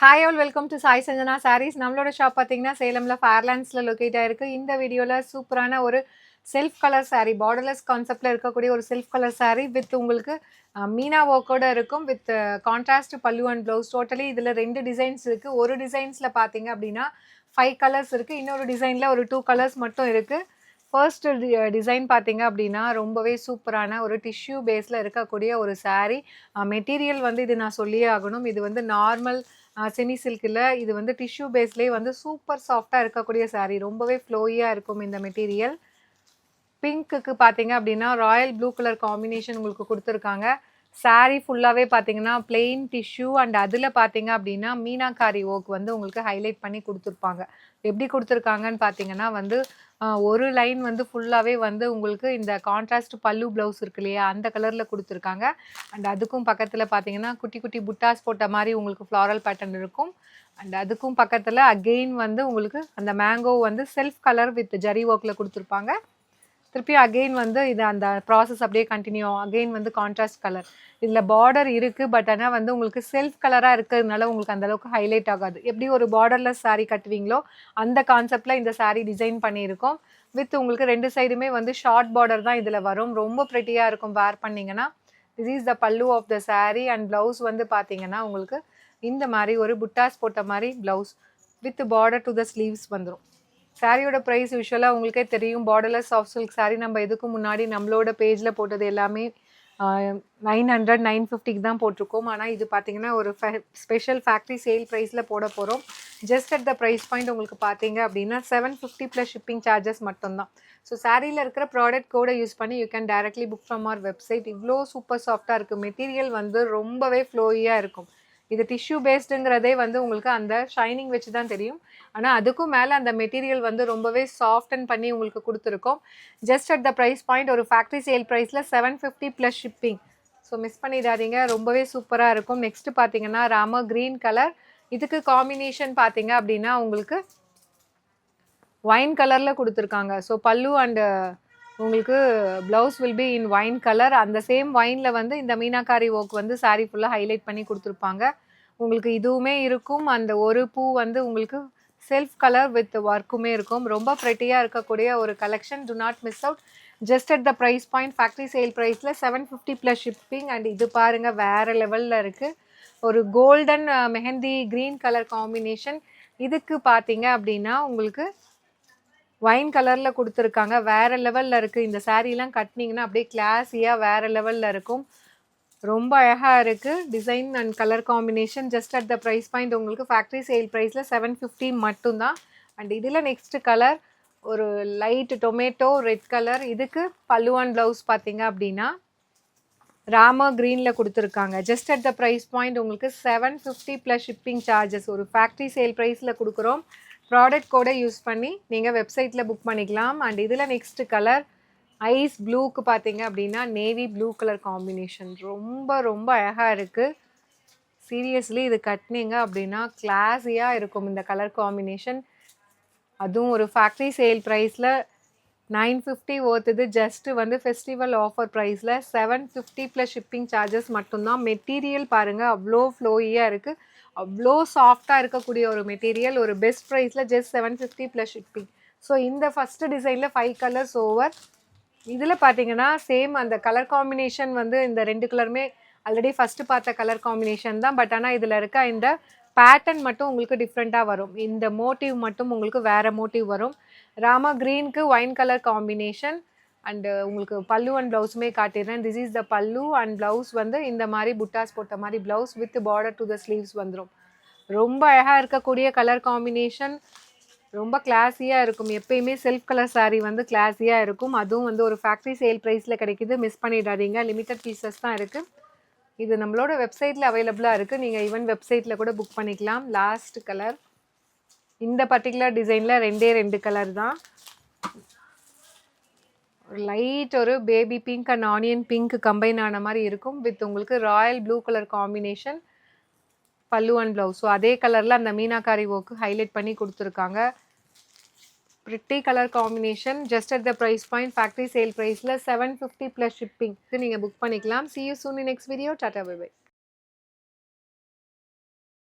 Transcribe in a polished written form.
Hi all welcome to Sai Sanjana Sarees. நம்மளோட shop பார்த்தீங்கன்னா சேலமில் ஃபேர்லாண்ட்ஸில் locate ஆகிருக்கு. இந்த வீடியோவில் சூப்பரான ஒரு செல்ஃப் கலர் சாரீ, பார்டர்லெஸ் கான்செப்டில் இருக்கக்கூடிய ஒரு செல்ஃப் கலர் சாரீ வித் உங்களுக்கு மீனா ஒர்க்கோட இருக்கும், வித் கான்ட்ராஸ்ட் பல்லு அண்ட் ப்ளவுஸ். டோட்டலி இதில் 2 டிசைன்ஸ் இருக்குது. ஒரு டிசைன்ஸில் பார்த்தீங்க அப்படின்னா 5 கலர்ஸ் இருக்குது, இன்னொரு டிசைனில் ஒரு 2 கலர்ஸ் மட்டும் இருக்குது. ஃபர்ஸ்ட் டிசைன் பார்த்தீங்க அப்படின்னா ரொம்பவே சூப்பரான ஒரு டிஷ்யூ பேஸில் இருக்கக்கூடிய ஒரு சாரீ. மெட்டீரியல் வந்து இது நான் சொல்லியே ஆகணும், இது வந்து நார்மல் செமி சில்கில், இது வந்து டிஷ்யூ பேஸ்லேயே வந்து சூப்பர் சாஃப்டாக இருக்கக்கூடிய சாரீ. ரொம்பவே ஃப்ளோயியாக இருக்கும் இந்த மெட்டீரியல். பிங்க்குக்கு பார்த்தீங்க அப்படின்னா ராயல் ப்ளூ கலர் காம்பினேஷன் உங்களுக்கு கொடுத்துருக்காங்க. சாரீ ஃபுல்லாகவே பார்த்தீங்கன்னா பிளெயின் டிஷ்யூ அண்ட் அதில் பார்த்தீங்க அப்படின்னா மீனாக்காரி ஒர்க் வந்து உங்களுக்கு ஹைலைட் பண்ணி கொடுத்துருப்பாங்க. எப்படி கொடுத்துருக்காங்கன்னு பார்த்தீங்கன்னா வந்து ஒரு லைன் வந்து ஃபுல்லாகவே வந்து உங்களுக்கு இந்த கான்ட்ராஸ்ட் பல்லு ப்ளவுஸ் இருக்கு இல்லையா, அந்த கலரில் கொடுத்துருக்காங்க. அண்ட் அதுக்கும் பக்கத்தில் பார்த்தீங்கன்னா குட்டி குட்டி புட்டாஸ் போட்ட மாதிரி உங்களுக்கு ஃப்ளாரல் பேட்டர்ன் இருக்கும். அண்ட் அதுக்கும் பக்கத்தில் அகெயின் வந்து உங்களுக்கு அந்த மேங்கோ வந்து செல்ஃப் கலர் வித் ஜரி ஒர்க்கில் கொடுத்துருப்பாங்க. திருப்பி அகெயின் வந்து இது அந்த ப்ராசஸ் அப்படியே கண்டினியூ ஆகும். அகெயின் வந்து கான்ட்ராஸ்ட் கலர், இதில் பார்டர் இருக்குது, பட் ஆனால் வந்து உங்களுக்கு செல்ஃப் கலராக இருக்கிறதுனால உங்களுக்கு அந்தளவுக்கு ஹைலைட் ஆகாது. எப்படி ஒரு பார்டர்லெஸ் சாரீ கட்டுவீங்களோ அந்த கான்செப்டில் இந்த சாரீ டிசைன் பண்ணியிருக்கோம். வித் உங்களுக்கு 2 சைடுமே வந்து ஷார்ட் பார்டர் தான் இதில் வரும். ரொம்ப ப்ரெட்டியாக இருக்கும் வேர் பண்ணிங்கன்னா. This is the pallu of the saree. And blouse வந்து பார்த்தீங்கன்னா உங்களுக்கு இந்த மாதிரி ஒரு புட்டாஸ் போட்ட மாதிரி blouse with border to the sleeves வந்துடும். சாரியோட ப்ரைஸ் யூஸ்வலாக உங்களுக்கே தெரியும், பார்டர்லெஸ் சாஃப்ட் சில்க் சாரீ நம்ம இதுக்கு முன்னாடி நம்மளோட பேஜில் போட்டது எல்லாமே 900 950க்கு தான் போட்டிருக்கோம். ஆனால் இது பார்த்தீங்கன்னா ஒரு ஸ்பெஷல் ஃபேக்ட்ரி சேல் ப்ரைஸில் போட போகிறோம். Just at the price point உங்களுக்கு பார்த்தீங்க அப்படின்னா 750 ப்ளஸ் ஷிப்பிங் சார்ஜஸ் மட்டும்தான். ஸோ சாரியில் இருக்கிற ப்ராடக்ட் கோடை யூஸ் பண்ணி you can directly book from our website. இவ்வளோ சூப்பர் சாஃப்டாக இருக்குது. மெட்டீரியல் வந்து ரொம்பவே ஃப்ளோயியாக இருக்கும். இது டிஷ்யூ பேஸ்டுங்கிறதே வந்து உங்களுக்கு அந்த ஷைனிங் வச்சு தான் தெரியும். ஆனால் அதுக்கும் மேலே அந்த மெட்டீரியல் வந்து ரொம்பவே சாஃப்டன் பண்ணி உங்களுக்கு கொடுத்துருக்கோம். Just at the price point ஒரு ஃபேக்ட்ரி சேல் ப்ரைஸில் 750 ப்ளஸ் ஷிப்பிங். ஸோ மிஸ் பண்ணிடாதீங்க, ரொம்பவே சூப்பராக இருக்கும். நெக்ஸ்ட்டு பார்த்தீங்கன்னா ராம க்ரீன் கலர். இதுக்கு காம்பினேஷன் பார்த்தீங்க அப்படின்னா உங்களுக்கு ஒயின் கலரில் கொடுத்துருக்காங்க. ஸோ பல்லு அண்டு உங்களுக்கு blouse will be in wine colour. அந்த சேம் ஒயினில் வந்து இந்த மீனாக்காரி ஒர்க் வந்து சாரீ ஃபுல்லாக ஹைலைட் பண்ணி கொடுத்துருப்பாங்க. உங்களுக்கு இதுவுமே இருக்கும். அந்த ஒரு பூ வந்து உங்களுக்கு செல்ஃப் கலர் வித் ஒர்க்குமே இருக்கும். ரொம்ப ப்ரெட்டியாக இருக்கக்கூடிய ஒரு collection. Do not miss out. Just at the price point factory sale ப்ரைஸில் 750 ப்ளஸ் ஷிப்பிங். அண்ட் இது பாருங்கள் வேறு லெவலில் இருக்குது. ஒரு golden mehndi green colour combination. இதுக்கு பார்த்தீங்க அப்படின்னா உங்களுக்கு ஒயின் கலரில் கொடுத்துருக்காங்க. வேறு லெவலில் இருக்குது. இந்த சாரீலாம் கட்டினீங்கன்னா அப்படியே கிளாஸியாக வேறு லெவலில் இருக்கும். ரொம்ப அழகாக இருக்குது design and colour combination. Just at the price point உங்களுக்கு ஃபேக்ட்ரி சேல் ப்ரைஸில் 750 மட்டும்தான். அண்ட் இதில் நெக்ஸ்ட் கலர் ஒரு லைட் டொமேட்டோ ரெட் கலர். இதுக்கு பல்லு அண்ட் ப்ளவுஸ் பார்த்தீங்க அப்படின்னா ராம க்ரீனில் கொடுத்துருக்காங்க. Just at the price point உங்களுக்கு 750 ப்ளஸ் ஷிப்பிங் சார்ஜஸ். ஒரு ஃபேக்ட்ரி சேல் ப்ரைஸில் கொடுக்குறோம். ப்ராடக்ட் கோடை யூஸ் பண்ணி நீங்கள் வெப்சைட்டில் புக் பண்ணிக்கலாம். அண்ட் இதில் நெக்ஸ்ட் கலர் ஐஸ் ப்ளூக்கு பார்த்தீங்க அப்படின்னா நேவி ப்ளூ கலர் காம்பினேஷன். ரொம்ப ரொம்ப அழகாக இருக்குது. சீரியஸ்லி இது கட்டினீங்க அப்படின்னா கிளாஸியாக இருக்கும் இந்த கலர் காம்பினேஷன். அதுவும் ஒரு ஃபேக்ட்ரி சேல் ப்ரைஸில் 950 ஒர்த்துது. ஜஸ்ட்டு வந்து ஃபெஸ்டிவல் ஆஃபர் ப்ரைஸில் 750 ப்ளஸ் ஷிப்பிங் சார்ஜஸ் மட்டும்தான். மெட்டீரியல் பாருங்கள் அவ்வளோ ஃப்ளோயியாக இருக்குது. அவ்வளோ சாஃப்டாக இருக்கக்கூடிய ஒரு மெட்டீரியல். ஒரு பெஸ்ட் ப்ரைஸில் ஜஸ்ட் 750 ப்ளஸ் ஷிப்பிங். ஸோ இந்த ஃபஸ்ட்டு டிசைனில் 5 கலர்ஸ் ஓவர். இதில் பார்த்தீங்கன்னா சேம் அந்த கலர் காம்பினேஷன் வந்து இந்த 2 கலருமே ஆல்ரெடி ஃபஸ்ட்டு பார்த்த கலர் காம்பினேஷன் தான். பட் ஆனால் இதில் இருக்க இந்த பேட்டர்ன் மட்டும் உங்களுக்கு டிஃப்ரெண்ட்டாக வரும். இந்த மோட்டிவ் மட்டும் உங்களுக்கு வேறு மோட்டிவ் வரும். ராமா க்ரீனுக்கு ஒயின் கலர் காம்பினேஷன். அண்டு உங்களுக்கு பல்லு அண்ட் ப்ளவுஸுமே காட்டிடுறேன். This is the pallu and blouse வந்து இந்த மாதிரி புட்டாஸ் போட்ட மாதிரி blouse with border to the sleeves வந்துடும். ரொம்ப அழகாக இருக்கக்கூடிய கலர் காம்பினேஷன். ரொம்ப கிளாஸியாக இருக்கும். எப்பயுமே செல்ஃப் கலர் சாரீ வந்து கிளாஸியாக இருக்கும். அதுவும் வந்து ஒரு ஃபேக்ட்ரி சேல் ப்ரைஸில் கிடைக்கிது. மிஸ் பண்ணிடாதீங்க. லிமிட்டட் பீசஸ் தான் இருக்குது. இது நம்மளோட வெப்சைட்டில் அவைலபிளாக இருக்குது. நீங்கள் ஈவன் வெப்சைட்டில் கூட புக் பண்ணிக்கலாம். லாஸ்ட் கலர் இந்த பர்டிகுலர் டிசைனில் 2 கலர் தான். லைட் ஒரு baby pink and onion pink combine ஆன மாதிரி இருக்கும். வித் உங்களுக்கு royal blue colour combination pallu and blouse. So அதே கலரில் அந்த மீனாக்காரி ஒர்க்கு ஹைலைட் பண்ணி கொடுத்துருக்காங்க. Pretty colour combination. Just at the price point factory sale ப்ரைஸில் 750 ப்ளஸ் ஷிப்பிங். இது நீங்கள் புக் பண்ணிக்கலாம். See you soon in next video. Tata, bye bye.